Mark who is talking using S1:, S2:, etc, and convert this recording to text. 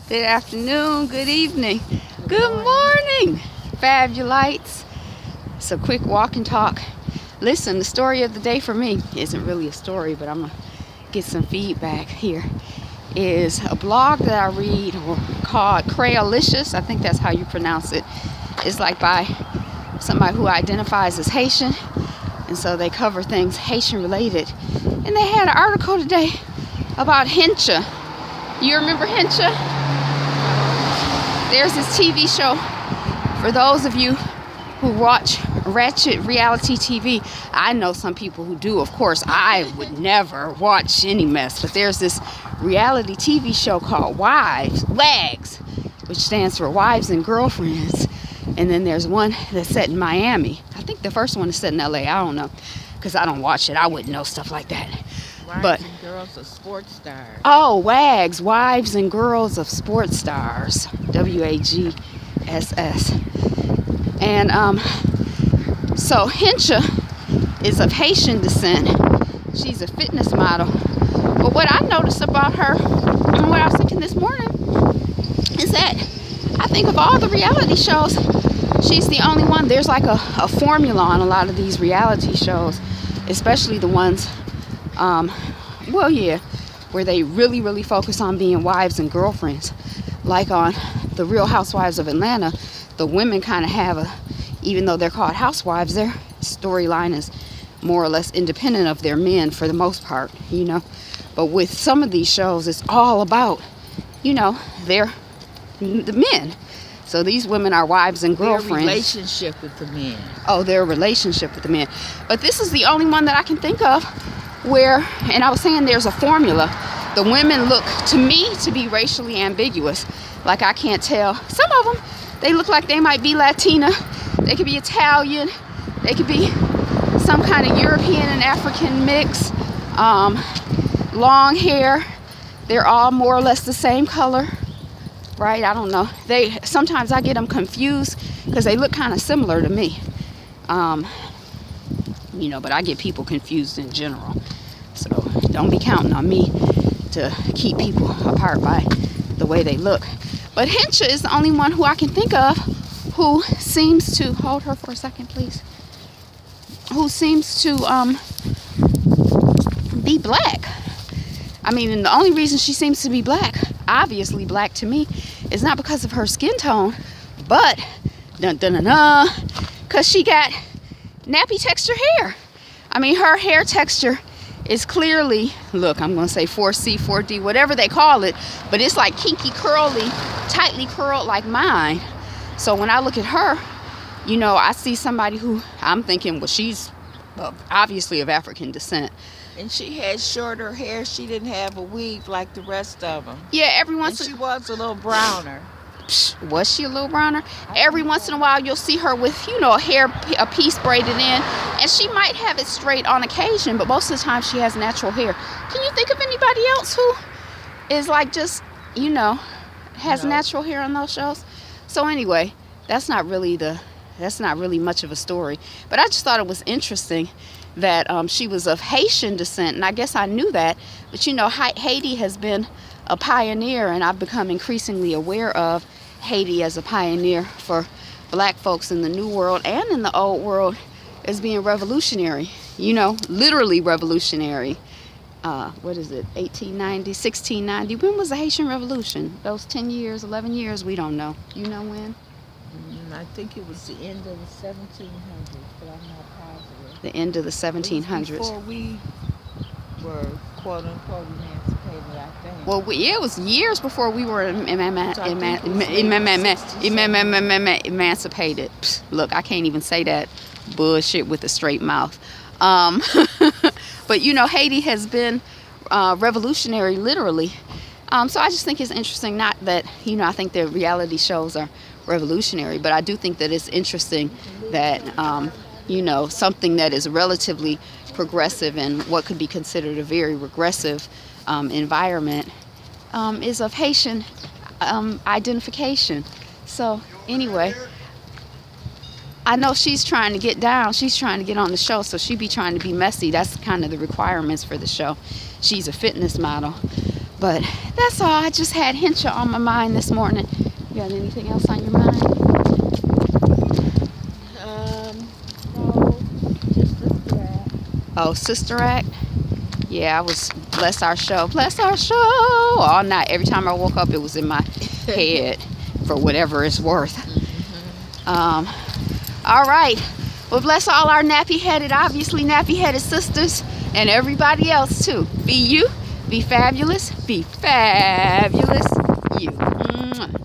S1: Good afternoon, good evening, good morning, Fabulites. It's a quick walk and talk. Listen, the story of the day for me isn't really a story, but I'm gonna get some feedback here. Is a blog that I read called Creolicious. I think that's how you pronounce it. It's like by somebody who identifies as Haitian, and so they cover things Haitian related. And they had an article today about Hencha. You remember Hencha? There's this TV show for those of you who watch ratchet reality TV. I know some people who do. Of course, I would never watch any mess, but there's this reality TV show called WAGs, which stands for Wives and Girlfriends. And then there's one that's set in Miami. I think the first one is set in LA. I don't know, because I don't watch it. I wouldn't know stuff like that.
S2: Wives and Girls of Sports Stars.
S1: Oh, WAGs, Wives and Girls of Sports Stars. WAGSS. And so Hencha is of Haitian descent. She's a fitness model. But what I noticed about her, and what I was thinking this morning, is that I think of all the reality shows, she's the only one. There's like a formula on a lot of these reality shows, especially the ones where they really focus on being wives and girlfriends. Like on the Real Housewives of Atlanta, the women kind of have even though they're called housewives, their storyline is more or less independent of their men for the most part, But with some of these shows, it's all about, the men. So these women are wives and girlfriends.
S2: Their relationship with the men.
S1: Oh, their relationship with the men. But this is the only one that I can think of where, and I was saying there's a formula. The women look, to me, to be racially ambiguous. Like I can't tell. Some of them, they look like they might be Latina. They could be Italian. They could be some kind of European and African mix. Long hair. They're all more or less the same color. Right? I don't know. Sometimes I get them confused because they look kind of similar to me. But I get people confused in general. So don't be counting on me to keep people apart by the way they look. But Hencha is the only one who I can think of who seems to, hold her for a second, please, who seems to be black. I mean, and the only reason she seems to be black, obviously black to me, is not because of her skin tone, but because she got nappy texture hair. I mean, her hair texture is clearly, look, I'm going to say 4C, 4D, whatever they call it, but it's like kinky, curly, tightly curled like mine. So when I look at her, I see somebody who I'm thinking, well, she's obviously of African descent.
S2: And she had shorter hair. She didn't have a weave like the rest of them.
S1: Yeah, every once
S2: she was a little browner.
S1: Was she a little browner? Every once in a while you'll see her with, a piece braided in, and she might have it straight on occasion, but most of the time she has natural hair. Can you think of anybody else who is like just, has natural hair on those shows? So anyway, that's not really much of a story, but I just thought it was interesting that she was of Haitian descent, and I guess I knew that, but Haiti has been a pioneer, and I've become increasingly aware of Haiti as a pioneer for black folks in the New World and in the Old World as being revolutionary, literally revolutionary. What is it, 1890, 1690? When was the Haitian Revolution? Those 10 years, 11 years? We don't know. You know when?
S2: I think it was the end of the 1700s, but I'm not positive.
S1: The end of the 1700s.
S2: Before we were, quote unquote, emancipated, I think.
S1: Well, it was years before we were emancipated. Psst, look, I can't even say that bullshit with a straight mouth. But Haiti has been revolutionary, literally. So I just think it's interesting. Not that I think the reality shows are revolutionary, but I do think that it's interesting that something that is relatively progressive and what could be considered a very regressive environment is of Haitian identification. So anyway, I know she's trying to get down. She's trying to get on the show, so she be trying to be messy. That's kind of the requirements for the show. She's a fitness model. But that's all. I just had Hencha on my mind this morning. You got anything else on your mind?
S2: No, just the threat.
S1: Oh, Sister Act? Yeah, I was bless our show all night. Every time I woke up, it was in my head for whatever it's worth. All right. Well, bless all our obviously nappy-headed sisters and everybody else too. Be you, be fabulous, you. Mwah.